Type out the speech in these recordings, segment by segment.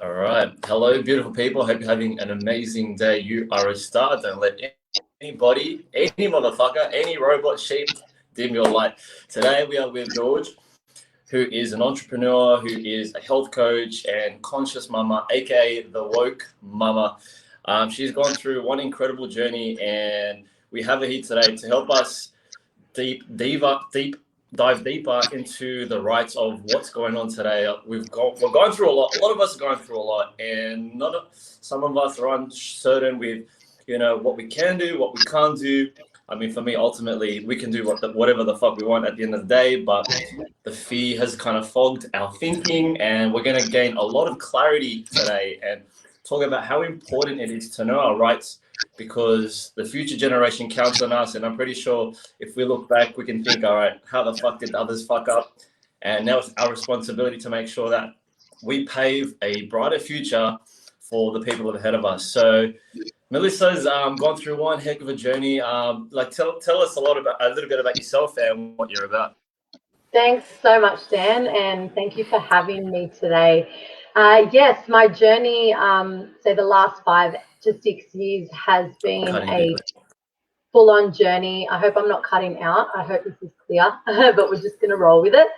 All right. Hello, beautiful people. Hope you're having an amazing day. You are a star. Don't let anybody, any motherfucker, any robot sheep dim your light. Today we are with George, who is an entrepreneur, who is a health coach and conscious mama, aka the woke mama. She's gone through one incredible journey, and we have her here today to help us dive deeper into the rights of what's going on today. We're going through a lot. A lot of us are going through a lot, and some of us are uncertain with, what we can do, what we can't do. I mean, for me, ultimately, we can do whatever the fuck we want at the end of the day, but the fear has kind of fogged our thinking, and we're going to gain a lot of clarity today and talk about how important it is to know our rights, because the future generation counts on us. And I'm pretty sure if we look back, we can think, all right, how the fuck did others fuck up? And now it's our responsibility to make sure that we pave a brighter future for the people ahead of us. So Melissa's gone through one heck of a journey. Tell us a little bit about yourself and what you're about. Thanks so much, Dan, and thank you for having me today. Yes, my journey, say the last 5 to 6 years, has been a full-on journey. I hope I'm not cutting out. I hope this is clear, but we're just going to roll with it.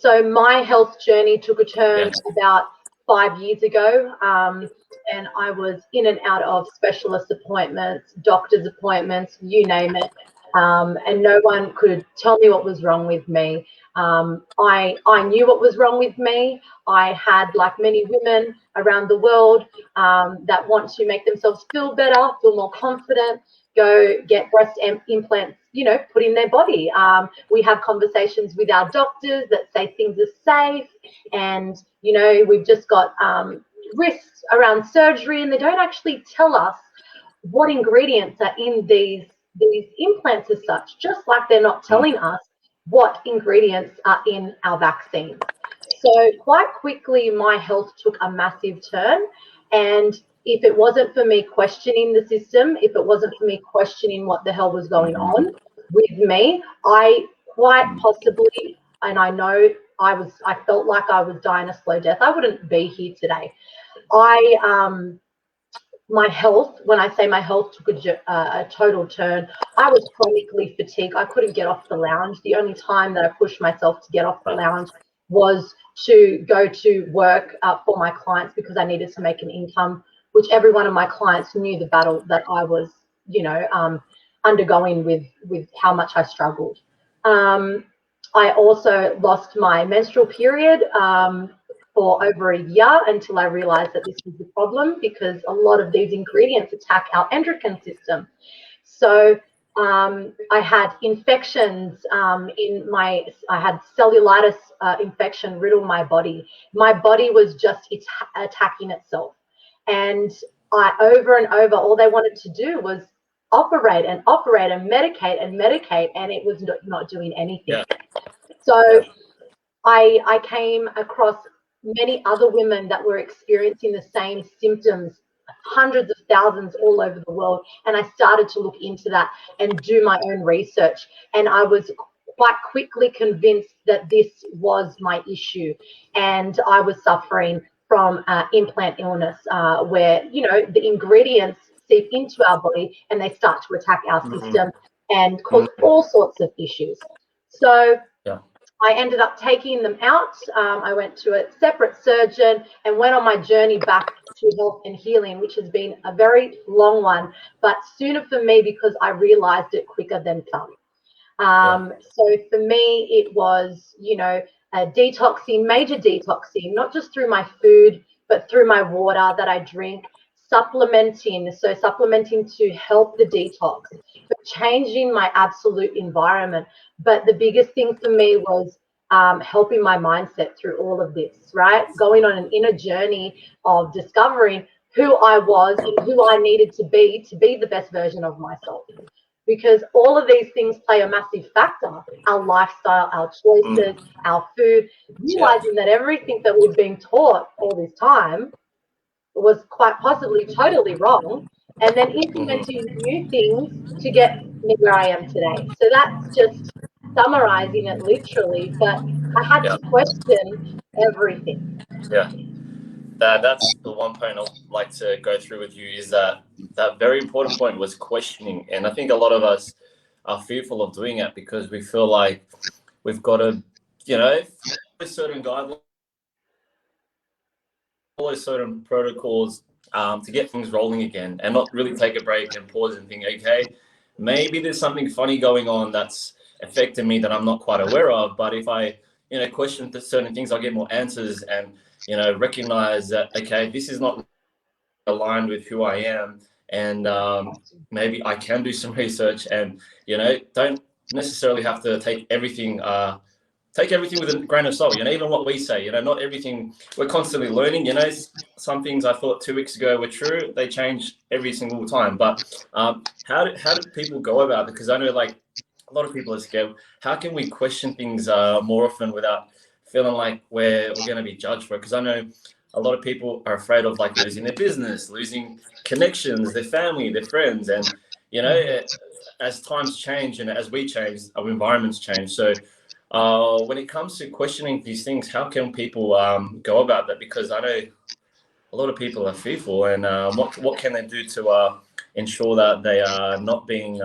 So my health journey took a turn about 5 years ago, and I was in and out of specialist appointments, doctor's appointments, you name it. And no one could tell me what was wrong with me. I knew what was wrong with me. I had, like many women around the world, that want to make themselves feel better, feel more confident, go get breast implants, put in their body. We have conversations with our doctors that say things are safe, and, we've just got risks around surgery, and they don't actually tell us what ingredients are in these implants as such, just like they're not telling us what ingredients are in our vaccines. So quite quickly, my health took a massive turn. And if it wasn't for me questioning the system, if it wasn't for me questioning what the hell was going on with me, I quite possibly, and I know I felt like I was dying a slow death. I wouldn't be here today. My health, when I say my health took a total turn, I was chronically fatigued. I couldn't get off the lounge. The only time that I pushed myself to get off the lounge was to go to work for my clients, because I needed to make an income, which every one of my clients knew the battle that I was, undergoing with how much I struggled. I also lost my menstrual period for over a year, until I realized that this was the problem, because a lot of these ingredients attack our endocrine system. So I had infections I had cellulitis infection riddle my body. My body was just attacking itself. And over and over, all they wanted to do was operate and medicate, and it was not doing anything. Yeah. So I came across many other women that were experiencing the same symptoms, hundreds of thousands all over the world. And I started to look into that and do my own research. And I was quite quickly convinced that this was my issue. And I was suffering from implant illness, where, the ingredients seep into our body and they start to attack our system and cause all sorts of issues. So I ended up taking them out. I went to a separate surgeon and went on my journey back to health and healing, which has been a very long one, but sooner for me because I realized it quicker than some. So for me, it was, a detoxing, major detoxing, not just through my food, but through my water that I drink, supplementing to help the detox, but changing my absolute environment. But the biggest thing for me was helping my mindset through all of this, right? Going on an inner journey of discovering who I was and who I needed to be the best version of myself. Because all of these things play a massive factor: our lifestyle, our choices, our food, realizing that everything that we've been taught all this time was quite possibly totally wrong, and then implementing new things to get me where I am today. So that's just summarizing it literally, but I had to question everything. Yeah. that's the one point I'd like to go through with you, is that very important point was questioning. And I think a lot of us are fearful of doing it because we feel like we've got to, follow certain guidelines, follow certain protocols to get things rolling again, and not really take a break and pause and think, okay, maybe there's something funny going on that's affecting me that I'm not quite aware of. But if I, question certain things, I'll get more answers and, recognize that, okay, this is not aligned with who I am. And maybe I can do some research and, don't necessarily have to take everything with a grain of salt. Even what we say, not everything, we're constantly learning. Some things I thought 2 weeks ago were true, they change every single time. But how do people go about it? Because I know, like, a lot of people are scared. How can we question things more often without feeling like we're going to be judged for it? Because I know a lot of people are afraid of, like, losing their business, losing connections, their family, their friends. And, as times change and as we change, our environments change. So when it comes to questioning these things, how can people go about that? Because I know a lot of people are fearful, and what can they do to ensure that they are not being,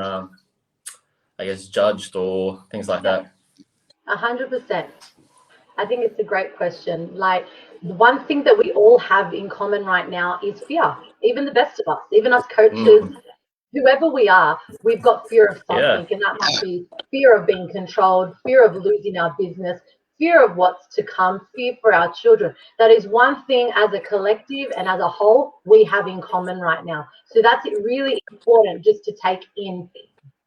judged or things like that? 100%. I think it's a great question. Like, the one thing that we all have in common right now is fear. Even the best of us, even us coaches, whoever we are, we've got fear of something. And that might be fear of being controlled, fear of losing our business, fear of what's to come, fear for our children. That is one thing as a collective and as a whole we have in common right now. So that's really important just to take in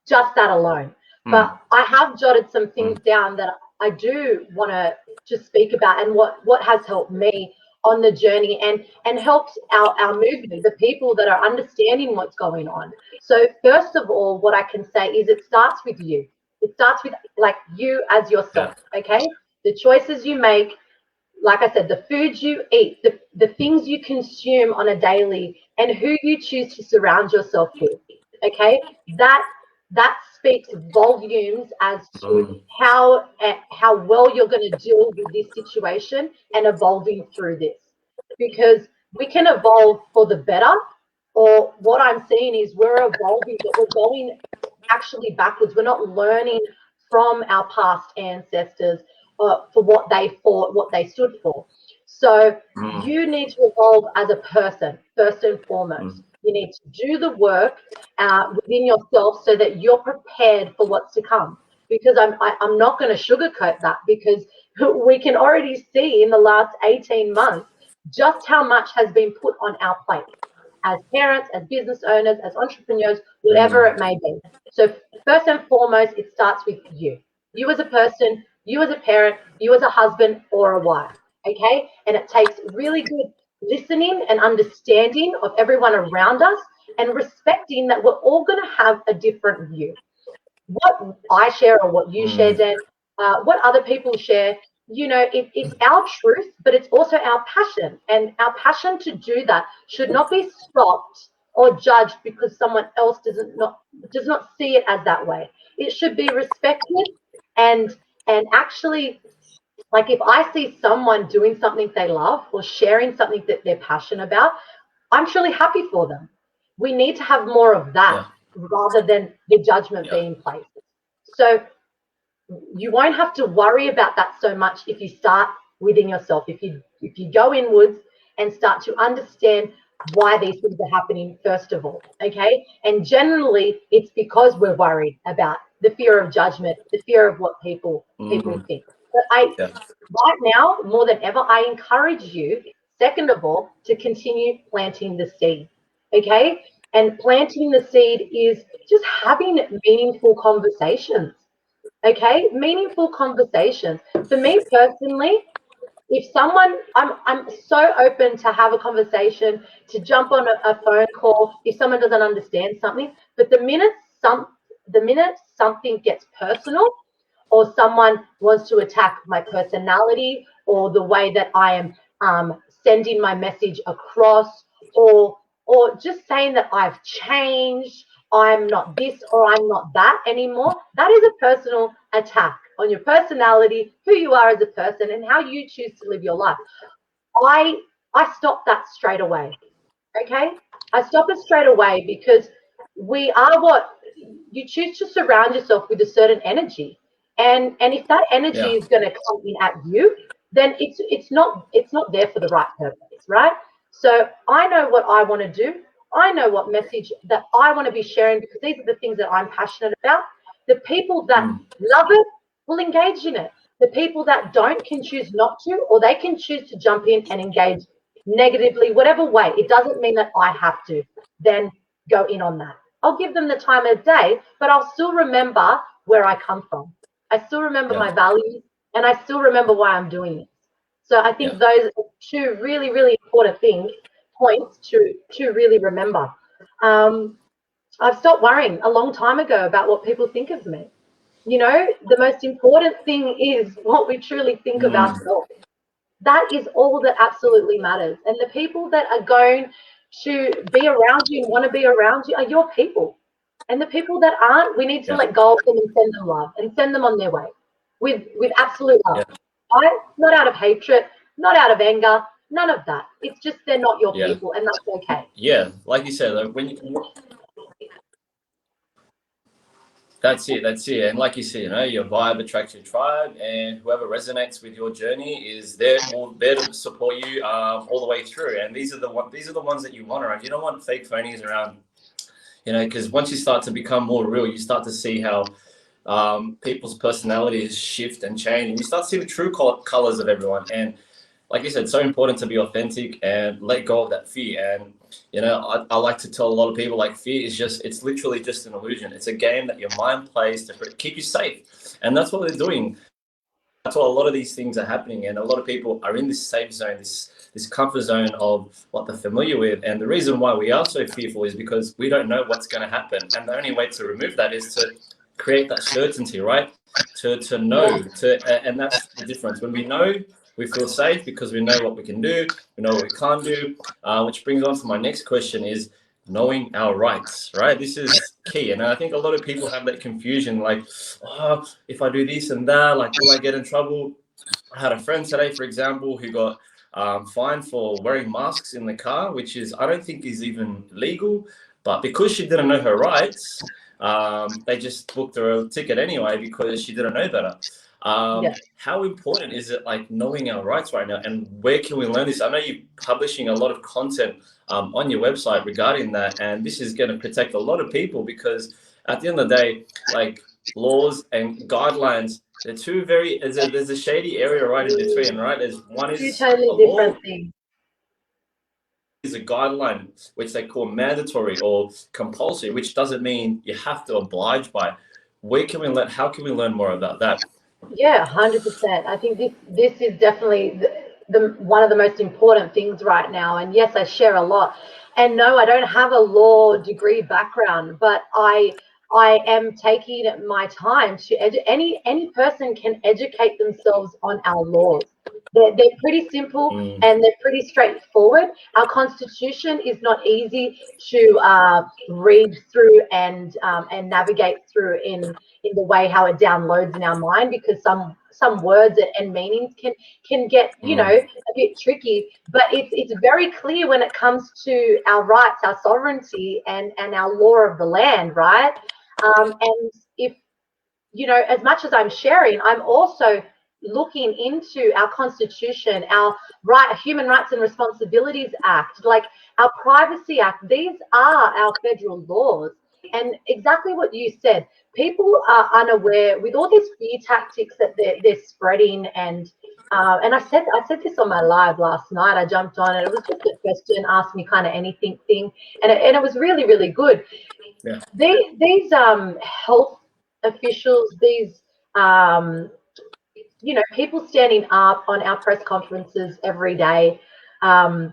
just that alone. But I have jotted some things down that I do want to just speak about, and what has helped me on the journey and helped our movement, the people that are understanding what's going on. So first of all, what I can say is it starts with you. It starts with, like, you as yourself, okay? The choices you make, like I said, the foods you eat, the things you consume on a daily, and who you choose to surround yourself with, okay? That speaks volumes as to how well you're going to deal with this situation and evolving through this. Because we can evolve for the better, or what I'm seeing is we're evolving, but we're going actually backwards. We're not learning from our past ancestors for what they fought, what they stood for. So you need to evolve as a person, first and foremost. You need to do the work within yourself so that you're prepared for what's to come. Because I'm not going to sugarcoat that, because we can already see in the last 18 months just how much has been put on our plate as parents, as business owners, as entrepreneurs, whatever it may be. So first and foremost, it starts with you. You as a person, you as a parent, you as a husband or a wife, okay? And it takes really good listening and understanding of everyone around us and respecting that we're all going to have a different view. What I share or what you share, Dan, what other people share, it's our truth, but it's also our passion. And our passion to do that should not be stopped or judged because someone else does not see it as that way. It should be respected and actually, like, if I see someone doing something they love or sharing something that they're passionate about, I'm truly happy for them. We need to have more of that rather than the judgment being placed. So you won't have to worry about that so much if you start within yourself. If you go inwards and start to understand why these things are happening, first of all, okay? And generally, it's because we're worried about the fear of judgment, the fear of what people think. But right now, more than ever, I encourage you, second of all, to continue planting the seed, okay? And planting the seed is just having meaningful conversations, okay? Meaningful conversations. For me personally, if someone, I'm so open to have a conversation, to jump on a phone call if someone doesn't understand something. But the minute something gets personal, or someone wants to attack my personality or the way that I am sending my message across, or just saying that I've changed, I'm not this or I'm not that anymore, that is a personal attack on your personality, who you are as a person, and how you choose to live your life. I I stop that straight away. Okay? I stop it straight away because we are what you choose to surround yourself with a certain energy. And if that energy is going to come in at you, then it's not there for the right purpose, right? So I know what I want to do. I know what message that I want to be sharing because these are the things that I'm passionate about. The people that love it will engage in it. The people that don't can choose not to, or they can choose to jump in and engage negatively, whatever way. It doesn't mean that I have to then go in on that. I'll give them the time of day, but I'll still remember where I come from. I still remember my values, and I still remember why I'm doing it. So I think those are two really, really important points to really remember. I've stopped worrying a long time ago about what people think of me. You know, the most important thing is what we truly think of ourselves. That is all that absolutely matters. And the people that are going to be around you and want to be around you are your people. And the people that aren't, we need to let go of them and send them love and send them on their way with absolute love. Right? Not out of hatred, not out of anger, none of that. It's just they're not your people, and that's okay. Yeah, like you said, like that's it. And like you said, you know, your vibe attracts your tribe, and whoever resonates with your journey is there to support you all the way through. And these are the ones that you want around. You don't want fake phonies around, you know, because once you start to become more real, you start to see how people's personalities shift and change, and you start to see the true colors of everyone. And like you said, it's so important to be authentic and let go of that fear. And you know, I like to tell a lot of people, like, fear is it's literally just an illusion. It's a game that your mind plays to keep you safe, and that's what they're doing. That's why a lot of these things are happening, and a lot of people are in this safe zone, this comfort zone of what they're familiar with. And the reason why we are so fearful is because we don't know what's going to happen, and the only way to remove that is to create that certainty, right? To know, and that's the difference. When we know, we feel safe because we know what we can do, we know what we can't do, which brings on to my next question is knowing our rights, right? This is key. And I think a lot of people have that confusion, like, oh, if I do this and that, like, will I get in trouble? I had a friend today, for example, who got fined for wearing masks in the car, which I don't think is even legal, but because she didn't know her rights, they just booked her a ticket anyway because she didn't know better. How important is it, like, knowing our rights right now, and where can we learn this? I know you're publishing a lot of content on your website regarding that, and this is going to protect a lot of people, because at the end of the day, like, laws and guidelines, they're two there's a shady area right in between, right? There's one is two totally different things. Is a guideline which they call mandatory or compulsory, which doesn't mean you have to oblige by. How can we learn more about that? Yeah, 100%. I think this is definitely the one of the most important things right now. And yes, I share a lot. And no, I don't have a law degree background, but I am taking my time to any person can educate themselves on our laws. They're pretty simple and they're pretty straightforward. Our constitution is not easy to read through and navigate through in the way how it downloads in our mind, because some words and meanings can get, you know, a bit tricky. But it's very clear when it comes to our rights, our sovereignty, and our law of the land, right? And if, you know, as much as I'm sharing, I'm also looking into our constitution, our Human Rights and Responsibilities Act, like our Privacy Act. These are our federal laws. And exactly what you said, people are unaware with all these fear tactics that they're spreading. And I said this on my live last night. I jumped on, and it was just a question, ask me kind of anything thing, and it was really, really good. Yeah. These health officials, these you know, people standing up on our press conferences every day. And,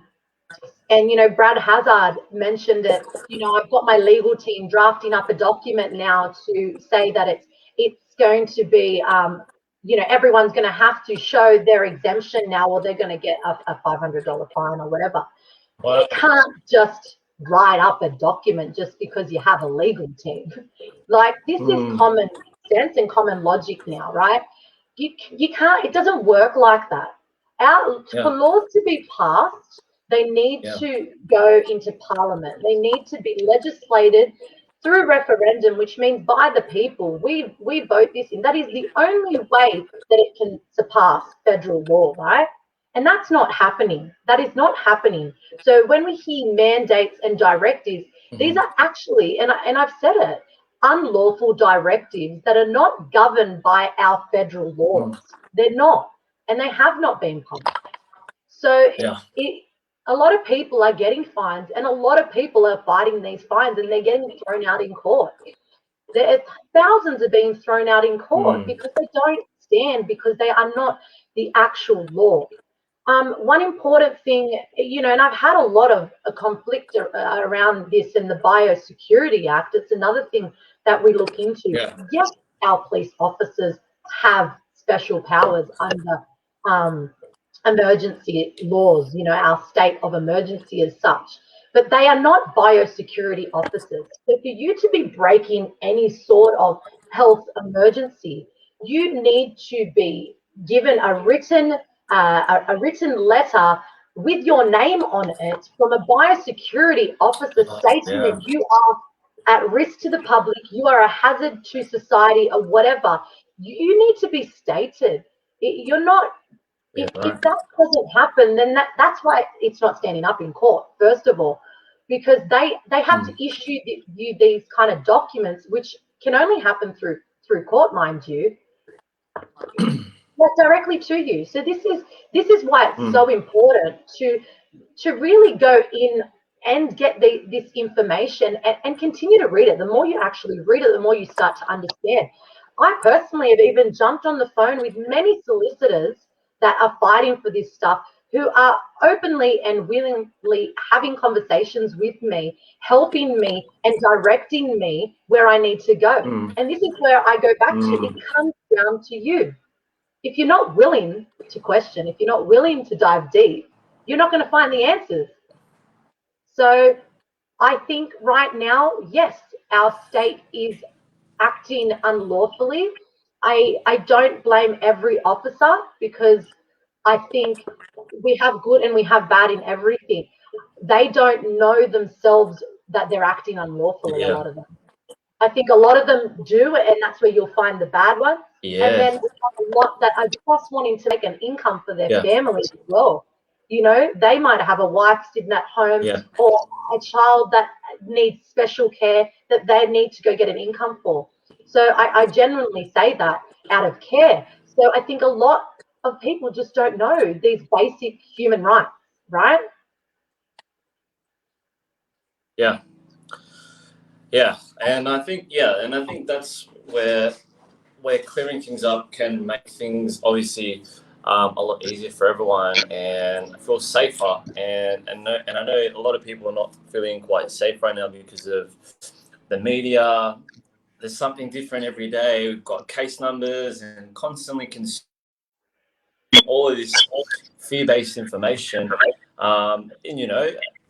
you know, Brad Hazard mentioned it. You know, I've got my legal team drafting up a document now to say that it's going to be, you know, everyone's going to have to show their exemption now, or they're going to get a $500 fine or whatever. Well, you can't just write up a document just because you have a legal team. Like, this is common sense and common logic now, right? You can't, it doesn't work like that. For laws to be passed, They need Yeah. to go into parliament. They need to be legislated through referendum, which means by the people. We vote this in. That is the only way that it can surpass federal law, right? And that's not happening. That is not happening. So when we hear mandates and directives, these are actually, and I've said it, unlawful directives that are not governed by our federal laws. They're not, and they have not been published. So Yeah. a lot of people are getting fines, and a lot of people are fighting these fines, and they're getting thrown out in court. Thousands are being thrown out in court because they don't stand, because they are not the actual law. One important thing, and I've had a lot of a conflict around this in the Biosecurity Act. It's another thing that we look into. Yeah. Yes, our police officers have special powers under emergency laws, our state of emergency as such, but they are not biosecurity officers. So for you to be breaking any sort of health emergency, you need to be given a written letter with your name on it from a biosecurity officer stating that you are at risk to the public, you are a hazard to society, or whatever. You need to be stated. You're not. If that doesn't happen, then that's why it's not standing up in court, first of all, because they have to issue you these kind of documents, which can only happen through court, mind you, directly to you. So this is why it's so important to really go in and get this information and continue to read it. The more you actually read it, the more you start to understand. I personally have even jumped on the phone with many solicitors that are fighting for this stuff, who are openly and willingly having conversations with me, helping me and directing me where I need to go. And this is where I go back to, it comes down to you. If you're not willing to question, if you're not willing to dive deep, you're not going to find the answers. So I think right now, yes, our state is acting unlawfully. I don't blame every officer, because I think we have good and we have bad in everything. They don't know themselves that they're acting unlawfully, a lot of them. I think a lot of them do, and that's where you'll find the bad ones. Yeah. And then we have a lot that are just wanting to make an income for their family as well. They might have a wife sitting at home or a child that needs special care that they need to go get an income for. So I genuinely say that out of care. So I think a lot of people just don't know these basic human rights, right? Yeah. And I think that's where clearing things up can make things obviously a lot easier for everyone and feel safer. And I know a lot of people are not feeling quite safe right now because of the media. There's something different every day. We've got case numbers and constantly consuming all of this fear-based information. And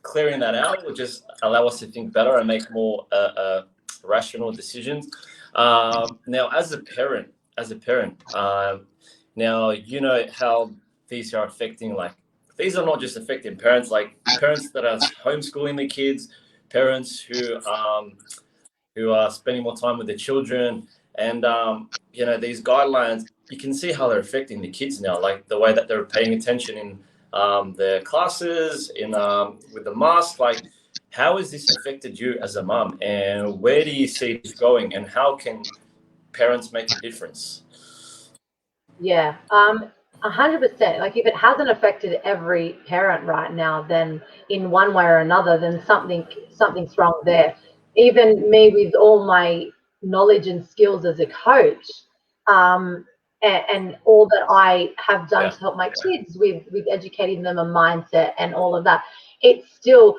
clearing that out will just allow us to think better and make more rational decisions. Now, as a parent, now how these are affecting. Like, these are not just affecting parents, like parents that are homeschooling their kids, parents who are spending more time with their children, and these guidelines. You can see how they're affecting the kids now, like the way that they're paying attention in their classes, with the mask. Like, how has this affected you as a mum, and where do you see this going, and how can parents make a difference? Yeah, 100%. Like, if it hasn't affected every parent right now, then in one way or another, then something's wrong there. Even me, with all my knowledge and skills as a coach, and all that I have done to help my kids with educating them on mindset and all of that, it still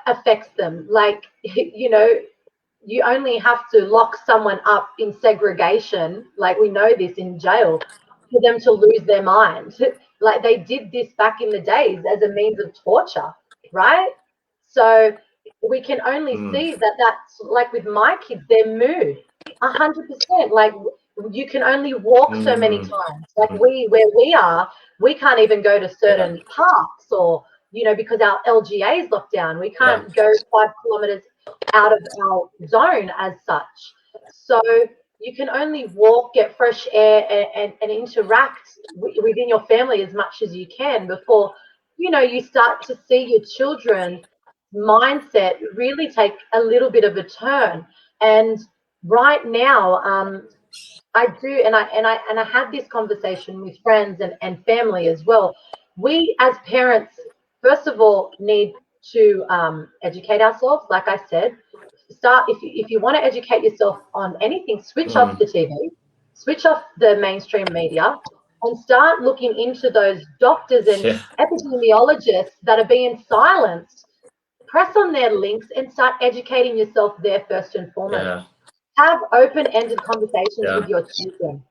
affects them. Like, you only have to lock someone up in segregation, like we know this, in jail, for them to lose their mind. Like, they did this back in the days as a means of torture, right? So we can only see that's like with my kids, their mood, 100%. Like, you can only walk so many times. Like, where we are, we can't even go to certain parks or because our LGA is locked down. We can't go 5 kilometers out of our zone as such. So you can only walk, get fresh air, and interact within your family as much as you can before, you start to see your children's mindset really take a little bit of a turn. And right now, I do, and I had this conversation with friends and family as well. We as parents, first of all, need to educate ourselves. Like I said, if you want to educate yourself on anything, switch off the TV, switch off the mainstream media, and start looking into those doctors and epidemiologists that are being silenced. Press on their links and start educating yourself there first and foremost. Have open-ended conversations with your children.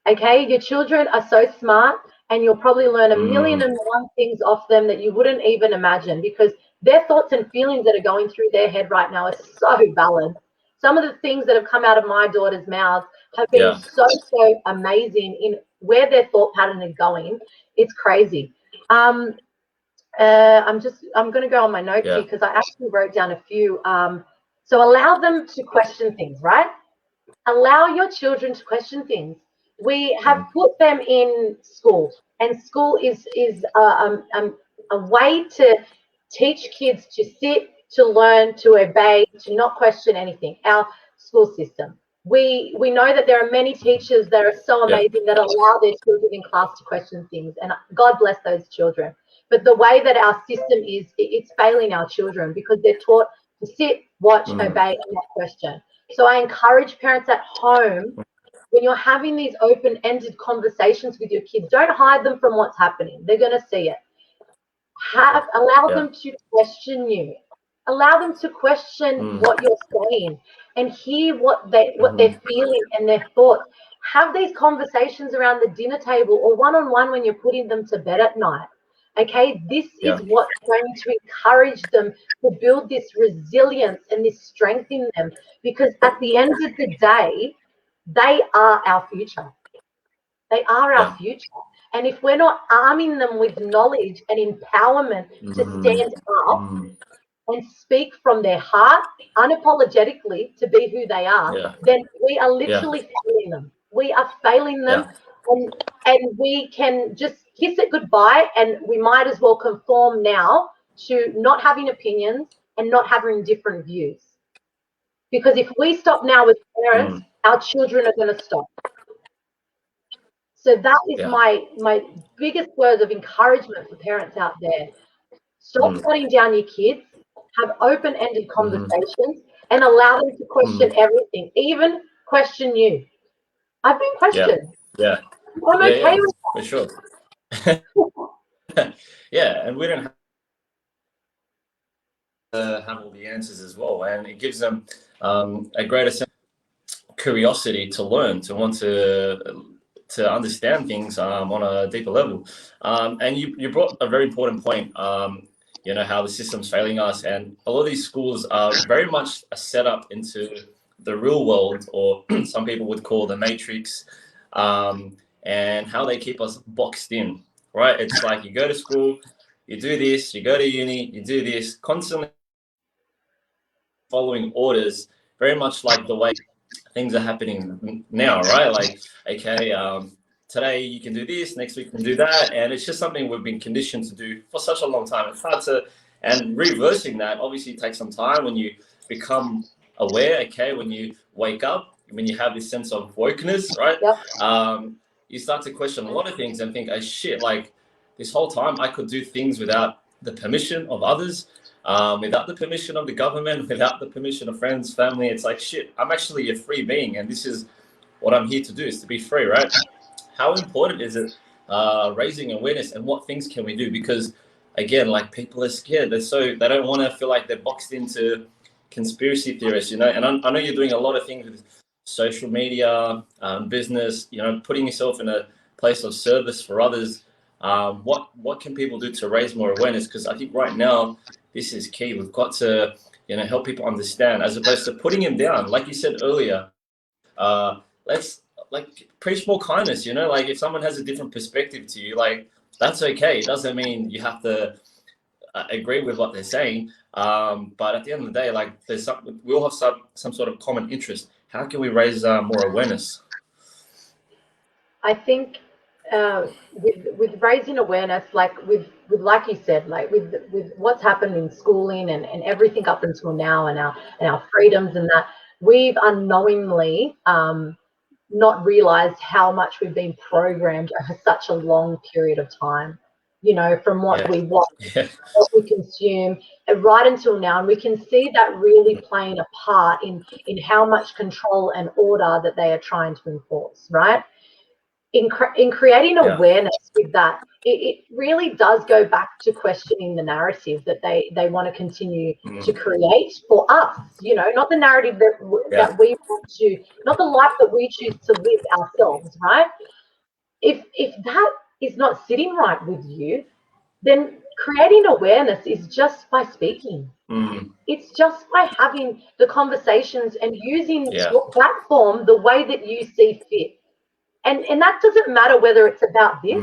Okay, your children are so smart, and you'll probably learn a million and one things off them that you wouldn't even imagine, because their thoughts and feelings that are going through their head right now are so valid. Some of the things that have come out of my daughter's mouth have been so amazing in where their thought pattern is going. It's crazy. I'm going to go on my notes here because I actually wrote down a few. So allow them to question things, right? Allow your children to question things. We have put them in school, and school is a way to teach kids to sit, to learn, to obey, to not question anything. Our school system. We know that there are many teachers that are so amazing that allow their children in class to question things, and God bless those children. But the way that our system is, it's failing our children because they're taught to sit, watch, obey, and not question. So I encourage parents at home, when you're having these open-ended conversations with your kids, don't hide them from what's happening. They're going to see it. Allow them to question you. Allow them to question what you're saying and hear what they're feeling and their thoughts. Have these conversations around the dinner table or one-on-one when you're putting them to bed at night. Okay, this is what's going to encourage them to build this resilience and this strength in them, because at the end of the day, they are our future. They are our future. And if we're not arming them with knowledge and empowerment to stand up and speak from their heart, unapologetically, to be who they are, then we are literally failing them. We are failing them, and we can just kiss it goodbye, and we might as well conform now to not having opinions and not having different views. Because if we stop now as parents, our children are going to stop. So that is my biggest words of encouragement for parents out there. Stop shutting down your kids, have open-ended conversations, and allow them to question everything, even question you. I've been questioned. I'm okay with that. For sure. And we don't have all the answers as well, and it gives them a greater sense of curiosity to learn, to want to understand things on a deeper level. And you brought a very important point, how the system's failing us, and a lot of these schools are very much a setup into the real world, or some people would call the matrix, and how they keep us boxed in, right? It's like you go to school, you do this, you go to uni, you do this, constantly following orders, very much like the way things are happening now, right? Like, okay, today you can do this, next week you can do that, and it's just something we've been conditioned to do for such a long time. It's hard to, and reversing that obviously takes some time when you become aware, okay, when you wake up, when you have this sense of wokeness, right? You start to question a lot of things and think, oh shit, like this whole time I could do things without the permission of others, without the permission of the government, without the permission of friends, family. It's like, shit, I'm actually a free being, and this is what I'm here to do, is to be free, right? How important is it raising awareness, and what things can we do? Because again, like, people are scared. They don't want to feel like they're boxed into conspiracy theorists, and I know you're doing a lot of things with social media, business, putting yourself in a place of service for others. What can people do to raise more awareness? Because I think right now this is key. We've got to help people understand, as opposed to putting them down. Like you said earlier, let's preach more kindness. Like, if someone has a different perspective to you, like, that's okay. It doesn't mean you have to agree with what they're saying. But at the end of the day, like we all have some sort of common interest. How can we raise more awareness? I think with raising awareness, like you said, like with what's happened in schooling and everything up until now, and our freedoms and that, we've unknowingly not realized how much we've been programmed over such a long period of time. You know, from what we watch, what we consume, and right until now, and we can see that really playing a part in how much control and order that they are trying to enforce, right? In creating awareness with that, it really does go back to questioning the narrative that they want to continue to create for us. You know, not the narrative that we want to, not the life that we choose to live ourselves, right? If that is not sitting right with you, then creating awareness is just by speaking. It's just by having the conversations and using your platform the way that you see fit. And that doesn't matter whether it's about this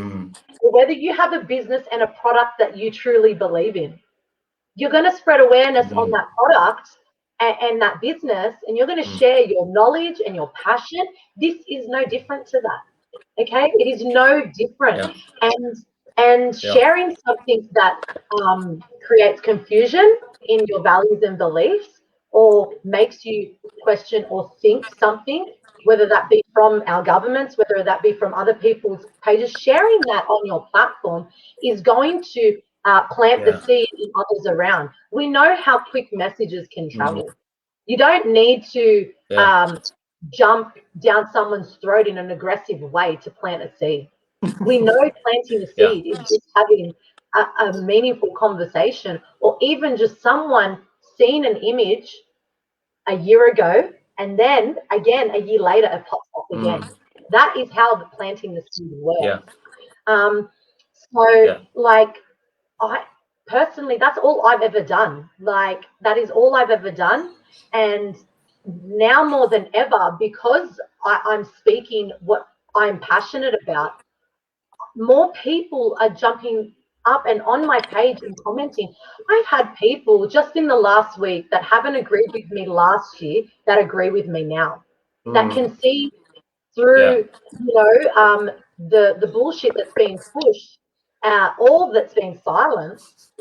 or whether you have a business and a product that you truly believe in. You're going to spread awareness on that product and that business, and you're going to share your knowledge and your passion. This is no different to that. Okay? It is no different. And sharing something that creates confusion in your values and beliefs, or makes you question or think something, whether that be from our governments, whether that be from other people's pages, sharing that on your platform is going to plant the seed in others around. We know how quick messages can travel. You don't need to jump down someone's throat in an aggressive way to plant a seed. We know planting a seed is just having a meaningful conversation, or even just someone seeing an image a year ago, and then again a year later it pops up again. That is how the planting the seed works. Like, I personally, that's all I've ever done. Like, that is all I've ever done. And now more than ever, because I'm speaking what I'm passionate about, more people are jumping up and on my page and commenting. I've had people just in the last week that haven't agreed with me last year that agree with me now, that can see through, the bullshit that's being pushed, all that's being silenced.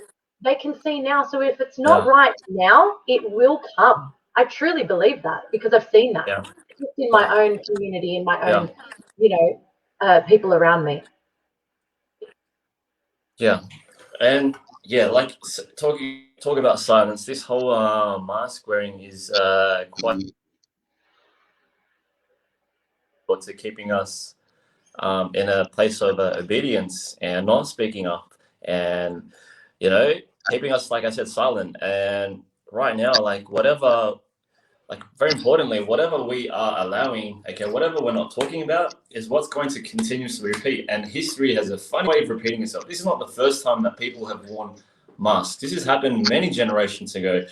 They can see now. So if it's not right now, it will come. I truly believe that, because I've seen that just in my own community, in my own, people around me. And like talk about silence. This whole mask wearing is quite to keeping us in a place of obedience and not speaking up, and keeping us, like I said, silent. And right now, very importantly, whatever we are allowing, whatever we're not talking about is what's going to continuously repeat. And history has a funny way of repeating itself. This is not the first time that people have worn masks. This has happened many generations ago,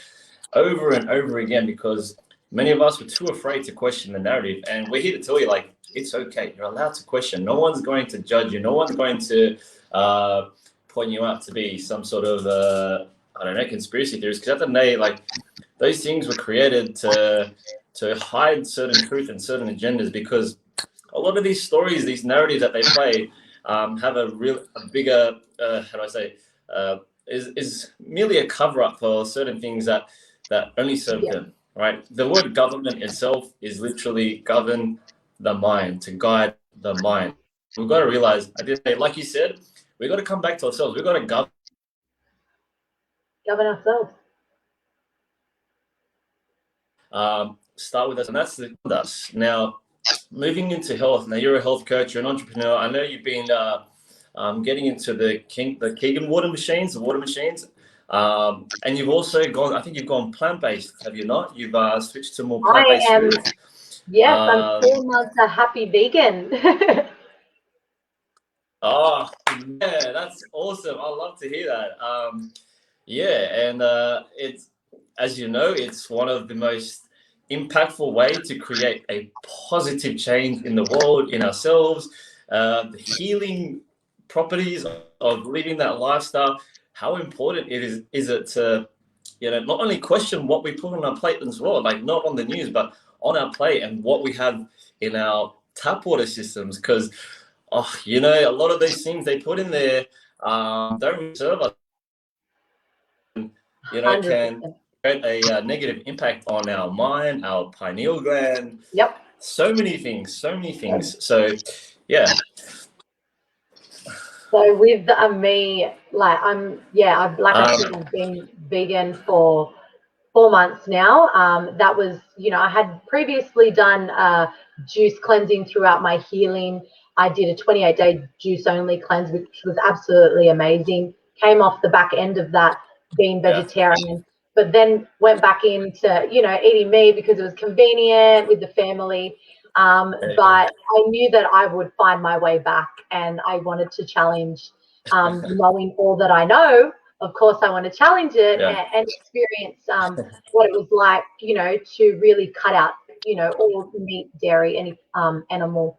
over and over again, because many of us were too afraid to question the narrative. And we're here to tell you, like, it's okay. You're allowed to question. No one's going to judge you. No one's going to point you out to be some sort of, conspiracy theories. Because at the end of the day, like, those things were created to hide certain truth and certain agendas, because a lot of these stories, these narratives that they play, have a bigger, is merely a cover up for certain things that only serve them, right? The word government itself is literally govern the mind, to guide the mind. We've got to realize, like you said, we've got to come back to ourselves. We've got to govern ourselves. Start with us, and that's us. Now, moving into health. Now, you're a health coach, you're an entrepreneur. I know you've been getting into the Keegan water machines, and you've also gone. I think you've gone plant-based, have you not? You've switched to more plant-based foods. Yes, I'm 4 months a happy vegan. Oh, yeah, that's awesome. I love to hear that. And it's, as you know, it's one of the most impactful way to create a positive change in the world, in ourselves, the healing properties of living that lifestyle. how important is it to, not only question what we put on our plate as well, like not on the news, but on our plate and what we have in our tap water systems. Because, a lot of these things they put in there don't really serve us. It can 100%. create a negative impact on our mind, our pineal gland. Yep. So many things, so many things. So, yeah. So with me, like I've I said, I've been vegan for 4 months now. That was, I had previously done juice cleansing throughout my healing. I did a 28-day juice only cleanse, which was absolutely amazing. Came off the back end of that being vegetarian, but then went back into, eating meat because it was convenient with the family. But I knew that I would find my way back, and I wanted to challenge, knowing all that I know. Of course, I want to challenge it and experience what it was like, to really cut out, all meat, dairy, any animal,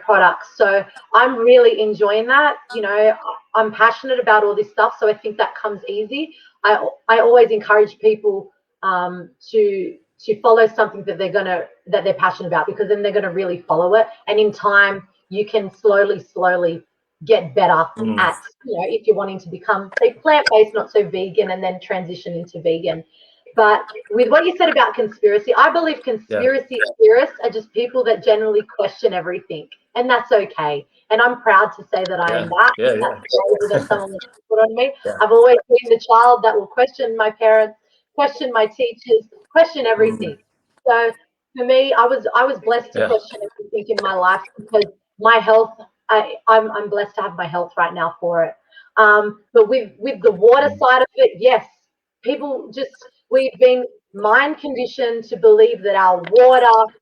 products. So I'm really enjoying that. I'm passionate about all this stuff, so I think that comes easy. I always encourage people to follow something that they're passionate about, because then they're gonna really follow it, and in time you can slowly get better at, if you're wanting to become, say, plant-based, not so vegan, and then transition into vegan. But with what you said about conspiracy, I believe conspiracy theorists are just people that generally question everything, and that's okay. And I'm proud to say that I am that. That's the label that someone put on me. I've always been the child that will question my parents, question my teachers, question everything. So for me, I was blessed to question everything in my life, because my health, I'm blessed to have my health right now for it. But with the water side of it, yes, we've been mind conditioned to believe that our water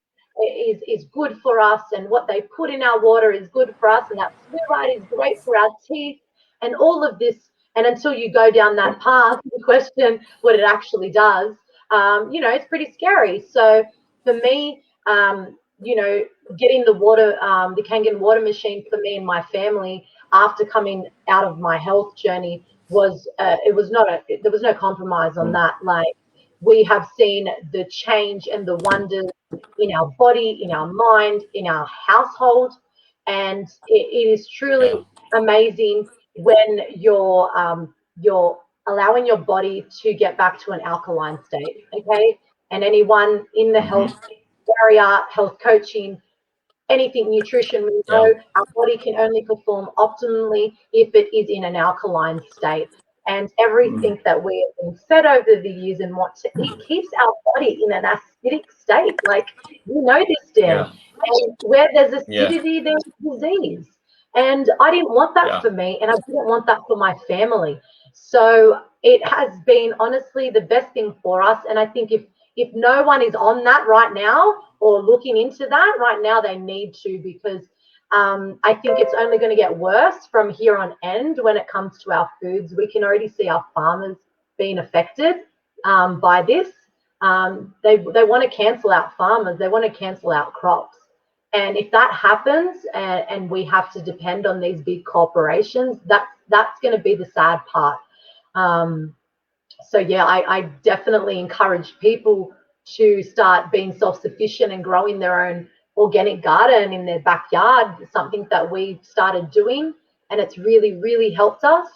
is good for us, and what they put in our water is good for us, and that fluoride is great for our teeth, and all of this. And until you go down that path and question what it actually does, it's pretty scary. So for me, getting the Kangen water machine for me and my family after coming out of my health journey was there was no compromise on that. Like, we have seen the change and the wonders in our body, in our mind, in our household, and it is truly amazing when you're allowing your body to get back to an alkaline state. Okay, and anyone in the health area, health coaching, anything nutrition, we know our body can only perform optimally if it is in an alkaline state. And everything that we have been fed over the years and what to eat keeps our body in an acidic state. Like, this, Dan. And where there's acidity, there's disease. And I didn't want that for me, and I didn't want that for my family. So it has been honestly the best thing for us. And I think if no one is on that right now or looking into that right now, they need to, because I think it's only going to get worse from here on end when it comes to our foods. We can already see our farmers being affected by this. They want to cancel out farmers. They want to cancel out crops. And if that happens, and we have to depend on these big corporations, that's going to be the sad part. So yeah, I definitely encourage people to start being self-sufficient and growing their own organic garden in their backyard. Something that we started doing, and it's really helped us.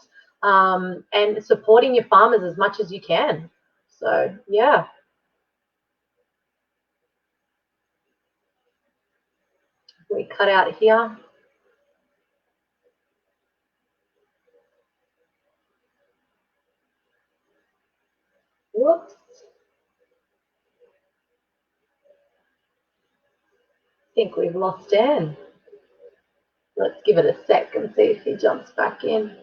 And supporting your farmers as much as you can. So yeah. We cut out here. Whoops. I think we've lost Dan. Let's give it a sec and see if he jumps back in.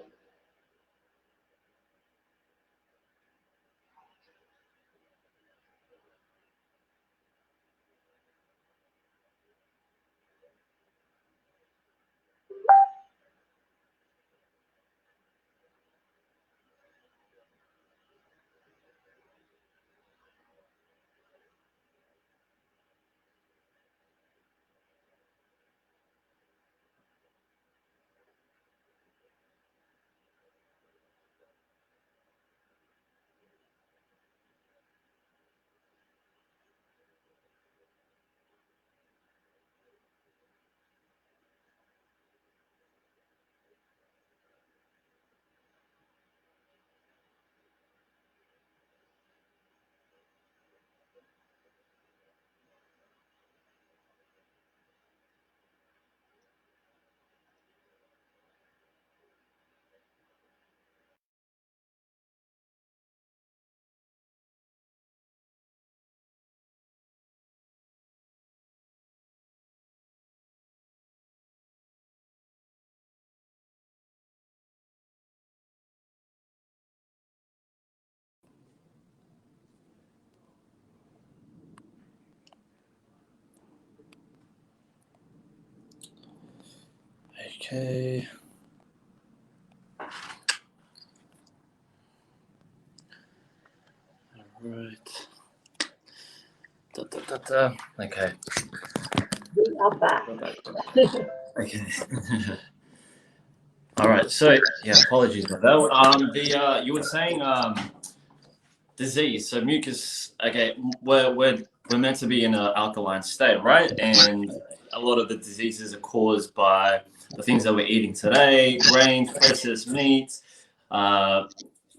Okay. All right. Da, da, da, da. Okay. We are back. Okay. All right. So yeah, apologies about that. You were saying disease. So mucus. Okay, we're meant to be in an alkaline state, right? And a lot of the diseases are caused by the things that we're eating today: grain, processed meats, junk,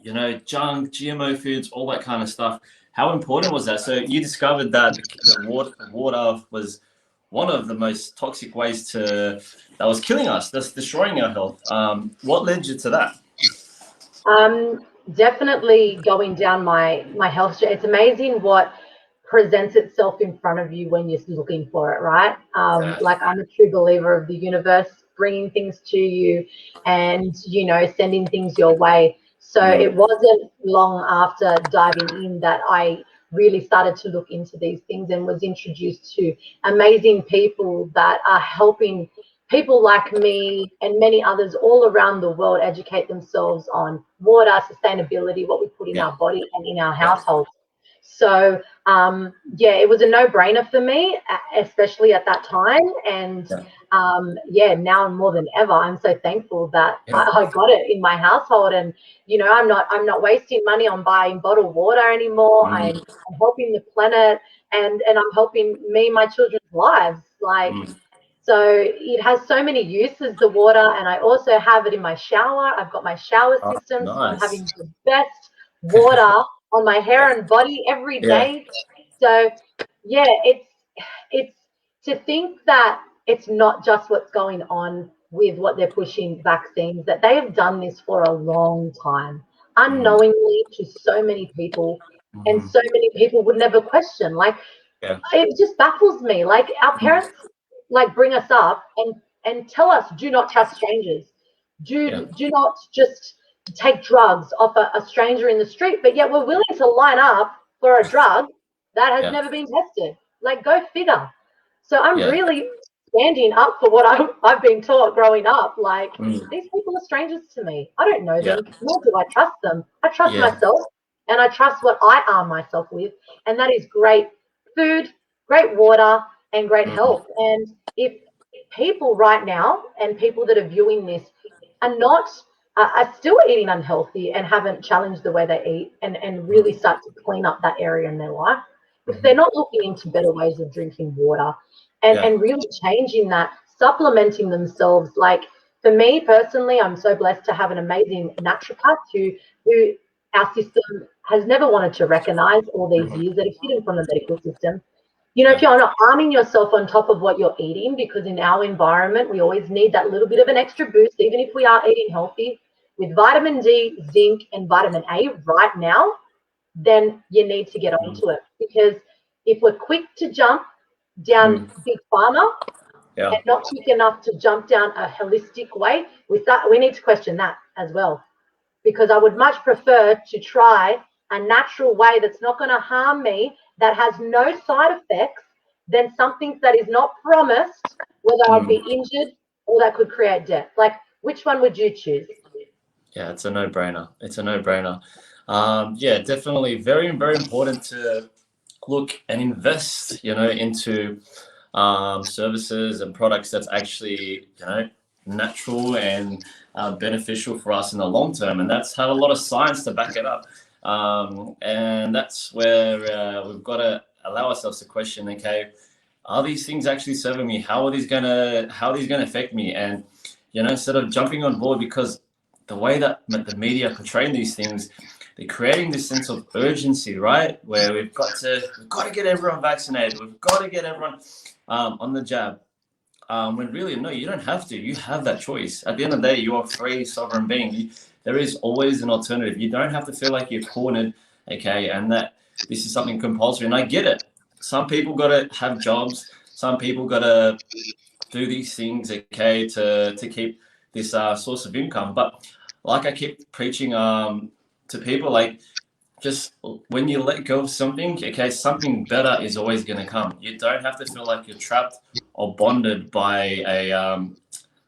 GMO foods, all that kind of stuff. How important was that? So you discovered that the water was one of the most toxic ways that was killing us, that's destroying our health. What led you to that? Definitely going down my health journey. It's amazing what presents itself in front of you when you're looking for it, right? Yeah. Like I'm a true believer of the universe bringing things to you and, sending things your way. So it wasn't long after diving in that I really started to look into these things and was introduced to amazing people that are helping people like me and many others all around the world educate themselves on water, sustainability, what we put in our body and in our households. So, it was a no-brainer for me, especially at that time. And now more than ever, I'm so thankful that I got it in my household. And I'm not wasting money on buying bottled water anymore. I'm helping the planet, and I'm helping my children's lives. So it has so many uses, the water, and I also have it in my shower. I've got my shower system, so I'm having the best water on my hair and body every day. So it's to think that it's not just what's going on with what they're pushing vaccines, that they have done this for a long time, unknowingly to so many people, and so many people would never question. It just baffles me. Like our parents bring us up and tell us, do not trust strangers, do not just take drugs off a stranger in the street, but yet we're willing to line up for a drug that has never been tested. Go figure. So I'm really standing up for what I've been taught growing up. These people are strangers to me. I don't know them, nor do I trust them. I trust myself, and I trust what I arm myself with, and that is great food, great water, and great health. And if people right now and people that are viewing this are still eating unhealthy and haven't challenged the way they eat and really start to clean up that area in their life, if they're not looking into better ways of drinking water and really changing that, supplementing themselves. For me personally, I'm so blessed to have an amazing naturopath who our system has never wanted to recognize all these years, that are hidden from the medical system. If you're not arming yourself on top of what you're eating, because in our environment, we always need that little bit of an extra boost, even if we are eating healthy, with vitamin D, zinc, and vitamin A right now, then you need to get onto it. Because if we're quick to jump down big pharma and not quick enough to jump down a holistic way, with that, we need to question that as well. Because I would much prefer to try a natural way that's not going to harm me, that has no side effects, than something that is not promised, whether I'll be injured or that could create death. Which one would you choose? Yeah, it's a no-brainer. It's a no-brainer. Definitely very, very important to look and invest, into services and products that's actually, natural and beneficial for us in the long term. And that's have a lot of science to back it up. And that's where we've got to allow ourselves to question, okay, are these things actually serving me? How are these gonna affect me? And instead of jumping on board, because the way that the media are portraying these things, they're creating this sense of urgency, right? Where we've got to get everyone vaccinated. We've got to get everyone on the jab. When really, no, you don't have to. You have that choice. At the end of the day, you are a free, sovereign being. There is always an alternative. You don't have to feel like you're cornered, okay, and that this is something compulsory. And I get it. Some people got to have jobs. Some people got to do these things, okay, to keep this source of income. But like I keep preaching to people, just when you let go of something, okay, something better is always going to come. You don't have to feel like you're trapped or bonded by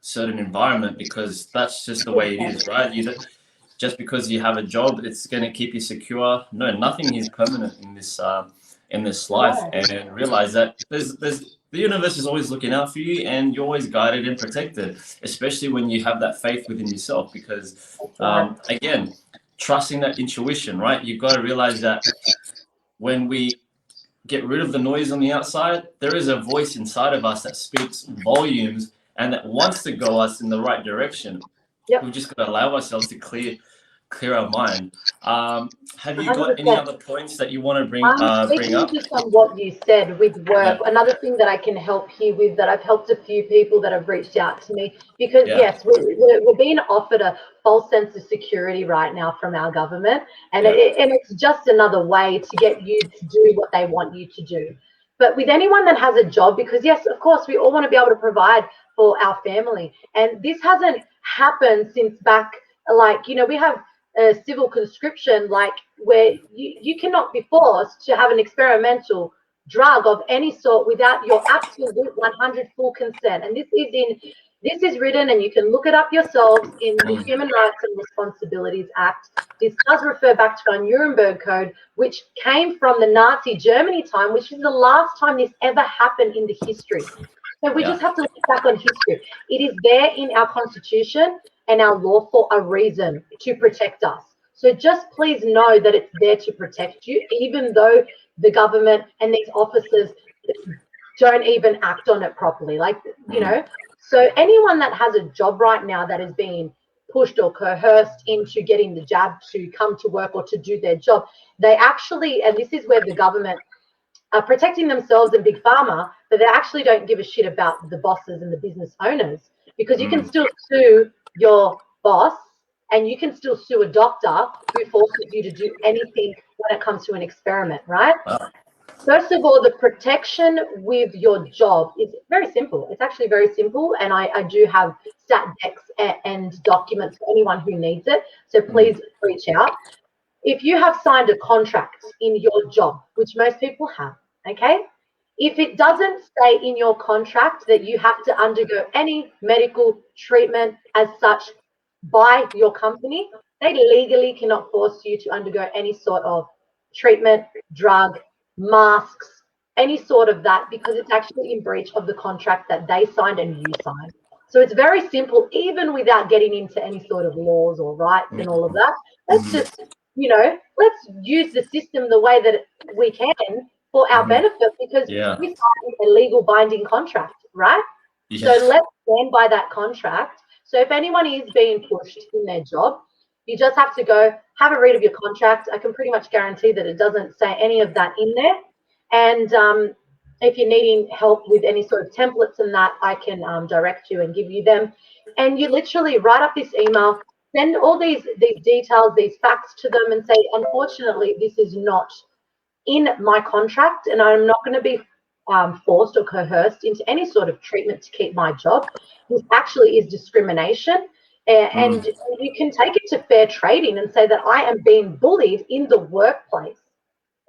certain environment, because that's just the way it is, right? You don't, just because you have a job, it's going to keep you secure. No, nothing is permanent in this life, and realize that there's the universe is always looking out for you, and you're always guided and protected, especially when you have that faith within yourself. Because again, trusting that intuition, right? You've got to realize that when we get rid of the noise on the outside, there is a voice inside of us that speaks volumes and that wants to go us in the right direction. Yep. We've just got to allow ourselves to clear our mind. Have you 100%. got any other points that you want to bring Speaking up? just on what you said with work, another thing that I can help here with, that I've helped a few people that have reached out to me, because yes, we're being offered a false sense of security right now from our government, and it's just another way to get you to do what they want you to do. But with anyone that has a job, because yes, of course, we all want to be able to provide for our family, and this hasn't happened since back, like, you know, we have a civil conscription, like, where you cannot be forced to have an experimental drug of any sort without your absolute 100 full consent. And this is written, and you can look it up yourselves, in the Human Rights and Responsibilities Act. This does refer back to our Nuremberg Code, which came from the Nazi Germany time, which is the last time this ever happened in the history. So we just have to look back on history. It is there in our Constitution and our law for a reason, to protect us. So just please know that it's there to protect you, even though the government and these officers don't even act on it properly. Like, you know, so anyone that has a job right now that is being pushed or coerced into getting the jab to come to work or to do their job, they actually, and this is where the government are protecting themselves and big pharma, but they actually don't give a shit about the bosses and the business owners, because you can still sue your boss, and you can still sue a doctor who forces you to do anything when it comes to an experiment, right? First of all, the protection with your job is very simple. It's actually very simple, and I do have stat decks and documents for anyone who needs it, so please reach out. If you have signed a contract in your job, which most people have, okay? If it doesn't say in your contract that you have to undergo any medical treatment as such by your company, they legally cannot force you to undergo any sort of treatment, drug, masks, any sort of that, because it's actually in breach of the contract that they signed and you signed. So it's very simple, even without getting into any sort of laws or rights and all of that. Let's just, you know, let's use the system the way that we can for our benefit, because we signed a legal binding contract, right? So let's stand by that contract. So if anyone is being pushed in their job, you just have to go have a read of your contract. I can pretty much guarantee that it doesn't say any of that in there. And if you're needing help with any sort of templates and that, I can direct you and give you them. And you literally write up this email, send all these details, these facts to them, and say, unfortunately, this is not in my contract, and I'm not going to be forced or coerced into any sort of treatment to keep my job. This actually is discrimination. And you can take it to fair trading and say that I am being bullied in the workplace.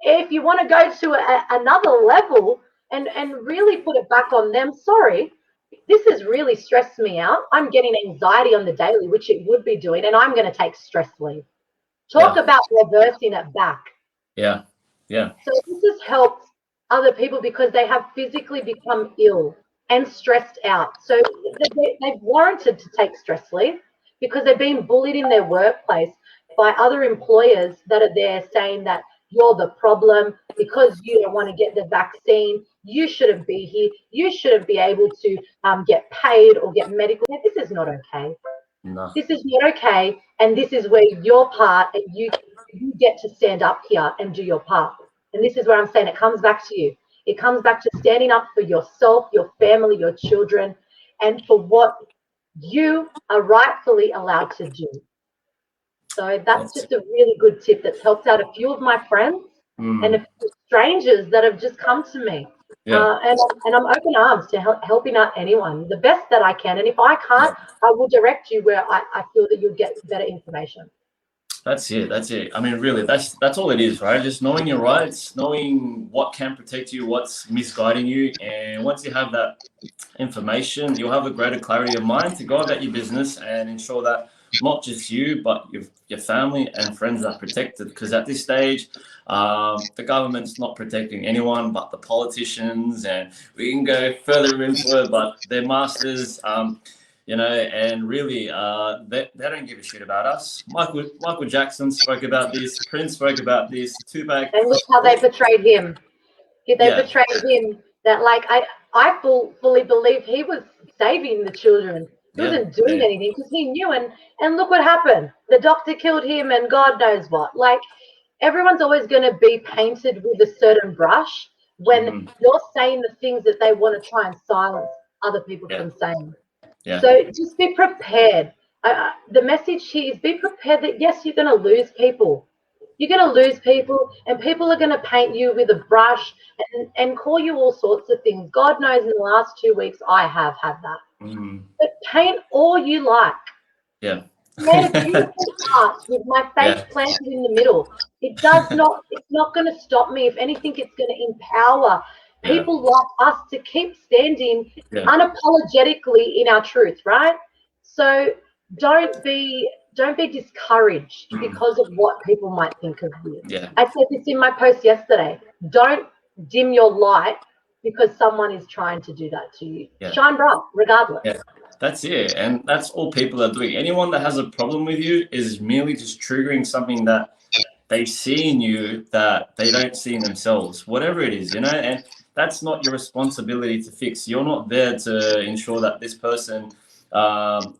If you want to go to another level and really put it back on them, sorry, this has really stressed me out. I'm getting anxiety on the daily, which it would be doing, and I'm going to take stress leave. Talk about reversing it back. Yeah. So this has helped other people because they have physically become ill and stressed out. So they've warranted to take stress leave because they're being bullied in their workplace by other employers that are there saying that you're the problem because you don't want to get the vaccine. You shouldn't be here. You shouldn't be able to get paid or get medical. This is not okay. No. This is not okay. And this is where your part, and you get to stand up here and do your part. And this is where I'm saying it comes back to you. It comes back to standing up for yourself, your family, your children, and for what you are rightfully allowed to do. So that's just a really good tip that's helped out a few of my friends and a few strangers that have just come to me. And I'm open arms to helping out anyone the best that I can. And if I can't, I will direct you where I feel that you'll get better information. That's it. That's it. I mean, really, that's all it is, right? Just knowing your rights, knowing what can protect you, what's misguiding you, and once you have that information, you'll have a greater clarity of mind to go about your business and ensure that not just you, but your family and friends are protected. Because at this stage, the government's not protecting anyone but the politicians, and we can go further into it, but they're masters. And really, they don't give a shit about us. Michael Jackson spoke about this. Prince spoke about this. Tupac. And look how they portrayed him. They portrayed him that, like, I fully believe he was saving the children. He wasn't doing anything because he knew. And look what happened. The doctor killed him, and God knows what. Like, everyone's always going to be painted with a certain brush when you're saying the things that they want to try and silence other people from saying. Yeah. So just be prepared. The message here is be prepared that, yes, you're going to lose people. You're going to lose people, and people are going to paint you with a brush and call you all sorts of things. God knows in the last 2 weeks I have had that. But paint all you like. Yeah. Paint a beautiful heart with my face planted in the middle. It's not going to stop me. If anything, it's going to empower people like us to keep standing unapologetically in our truth, right? So don't be discouraged because of what people might think of you. I said this in my post yesterday. Don't dim your light because someone is trying to do that to you. Shine bright regardless. That's it. And that's all people are doing. Anyone that has a problem with you is merely just triggering something that they see in you that they don't see in themselves, whatever it is, and that's not your responsibility to fix. You're not there to ensure that this person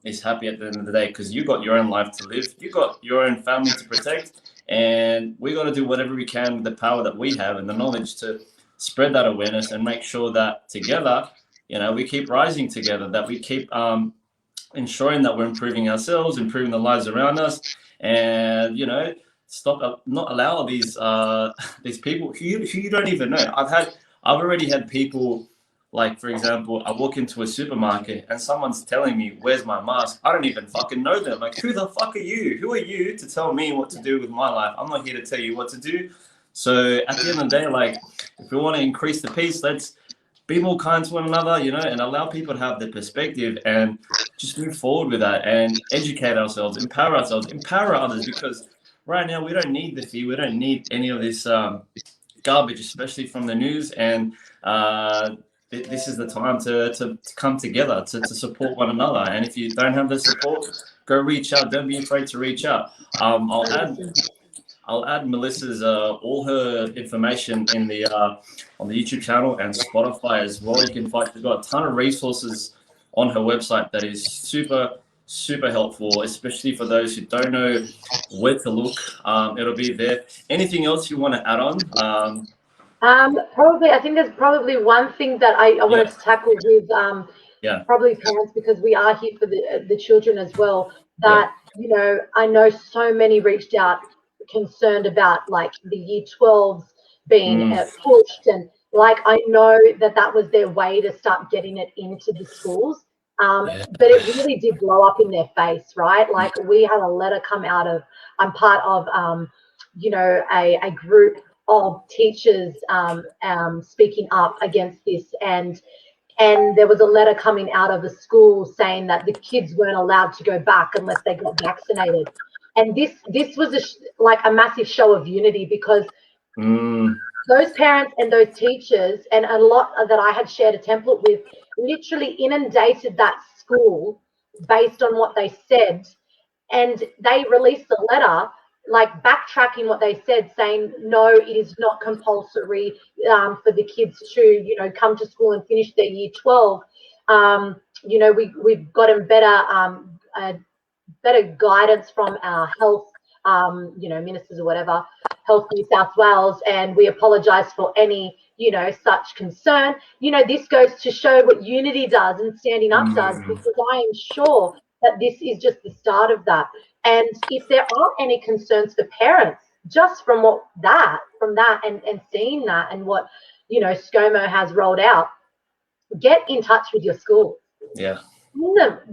is happy at the end of the day, because you got your own life to live. You got your own family to protect. And we got to do whatever we can with the power that we have and the knowledge to spread that awareness and make sure that together, we keep rising together, that we keep ensuring that we're improving ourselves, improving the lives around us, and, stop, not allow these people who you don't even know. I've already had people, like, for example, I walk into a supermarket and someone's telling me, where's my mask? I don't even fucking know them. Like, who the fuck are you? Who are you to tell me what to do with my life? I'm not here to tell you what to do. So at the end of the day, like, if we want to increase the peace, let's be more kind to one another, and allow people to have their perspective and just move forward with that and educate ourselves, empower others, because right now we don't need the fear. We don't need any of this garbage, especially from the news. And this is the time to come together, to support one another. And if you don't have the support, go reach out. Don't be afraid to reach out. I'll add Melissa's all her information in the on the YouTube channel and Spotify as well. You can find, she's got a ton of resources on her website that is super helpful, especially for those who don't know where to look. It'll be there. Anything else you want to add on? Probably, I think there's probably one thing that I wanted to tackle with probably parents, because we are here for the children as well. That I know so many reached out concerned about, like, the year 12s being pushed, and like, I know that was their way to start getting it into the schools. But it really did blow up in their face, right? Like, we had a letter come out of, I'm part of, a group of teachers speaking up against this, and there was a letter coming out of a school saying that the kids weren't allowed to go back unless they got vaccinated. And this was a massive show of unity, because those parents and those teachers, and a lot that I had shared a template with, literally inundated that school based on what they said. And they released a letter, like, backtracking what they said, saying, no, it is not compulsory for the kids to, come to school and finish their year 12. We've gotten better guidance from our health, ministers or whatever, Health New South Wales, and we apologise for any, such concern. This goes to show what unity does and standing up does, because I am sure that this is just the start of that. And if there aren't any concerns for parents, just from that and seeing that and what, ScoMo has rolled out, get in touch with your school. Yeah.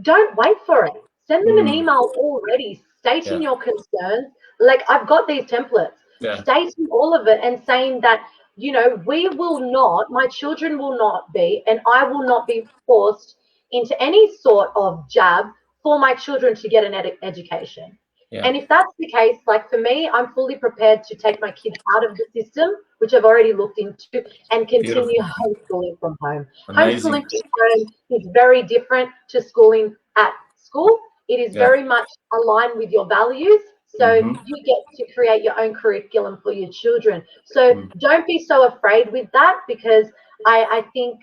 Don't wait for it. Send them an email already stating your concerns, like I've got these templates Yeah. stating all of it and saying that, you know, we will not, my children will not be, and I will not be forced into any sort of jab for my children to get an education. Yeah. And if that's the case, like for me, I'm fully prepared to take my kids out of the system, which I've already looked into, and continue homeschooling from home. Amazing. Homeschooling from home is very different to schooling at school. It is very much aligned with your values. So you get to create your own curriculum for your children. So don't be so afraid with that, because I think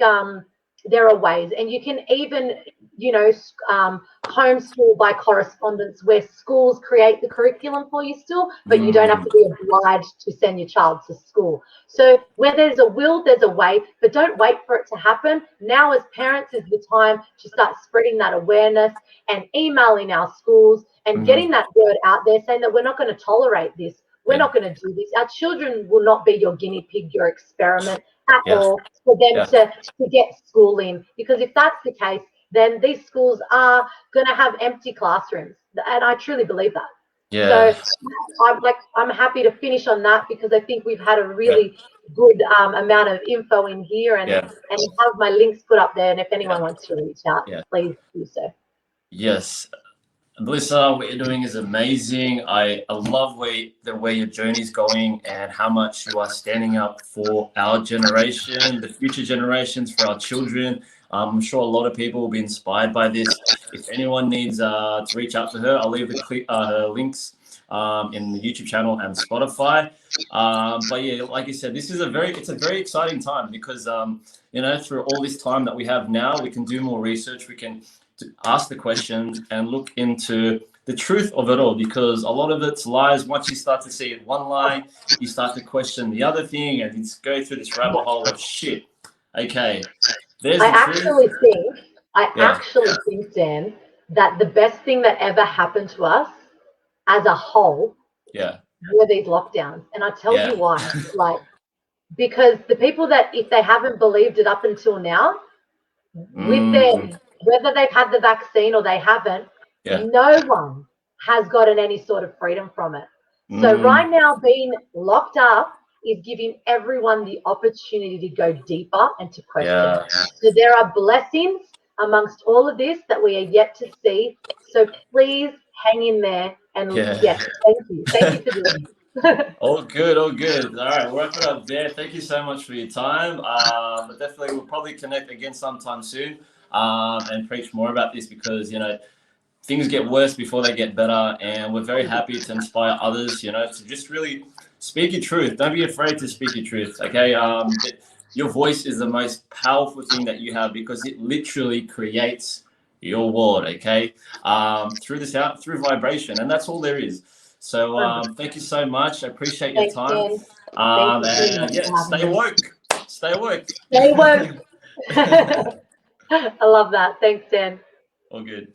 there are ways, and you can even, you know, homeschool by correspondence, where schools create the curriculum for you still, but you don't have to be obliged to send your child to school. So where there's a will, there's a way, but don't wait for it to happen. Now as parents is the time to start spreading that awareness and emailing our schools and getting that word out there, saying that we're not going to tolerate this. We're not going to do this. Our children will not be your guinea pig, your experiment at all, for them to get schooling. Because if that's the case, then these schools are going to have empty classrooms. And I truly believe that. Yeah. So I'm happy to finish on that, because I think we've had a really good amount of info in here, and have my links put up there. And if anyone wants to reach out, please do so. Yes. Melissa, what you're doing is amazing. I love the way your journey is going, and how much you are standing up for our generation, the future generations, for our children. I'm sure a lot of people will be inspired by this. If anyone needs to reach out to her, I'll leave her links in the YouTube channel and Spotify. But yeah, like you said, this is it's a very exciting time, because you know, through all this time that we have now, we can do more research. We can ask the questions and look into the truth of it all, because a lot of it's lies. Once you start to see it one lie, you start to question the other thing, and it's go through this rabbit hole of shit. Okay, there's the truth. I actually think, Dan, that the best thing that ever happened to us as a whole were these lockdowns. And I'll tell you why. Like, because the people that, if they haven't believed it up until now, with their, whether they've had the vaccine or they haven't, no one has gotten any sort of freedom from it. So right now, being locked up is giving everyone the opportunity to go deeper and to question. So there are blessings amongst all of this that we are yet to see. So please hang in there. And yes, thank you. Thank you for doing it. All good, all good. All right, we'll wrap it up there. Thank you so much for your time. But definitely, we'll probably connect again sometime soon, and preach more about this, because, you know, things get worse before they get better, and we're very happy to inspire others, you know, to just really speak your truth. Don't be afraid to speak your truth, okay? Your voice is the most powerful thing that you have, because it literally creates your world, okay? Through vibration, and that's all there is. So thank you so much. I appreciate your time. Stay woke. Stay woke. Stay woke. I love that. Thanks, Dan. All good.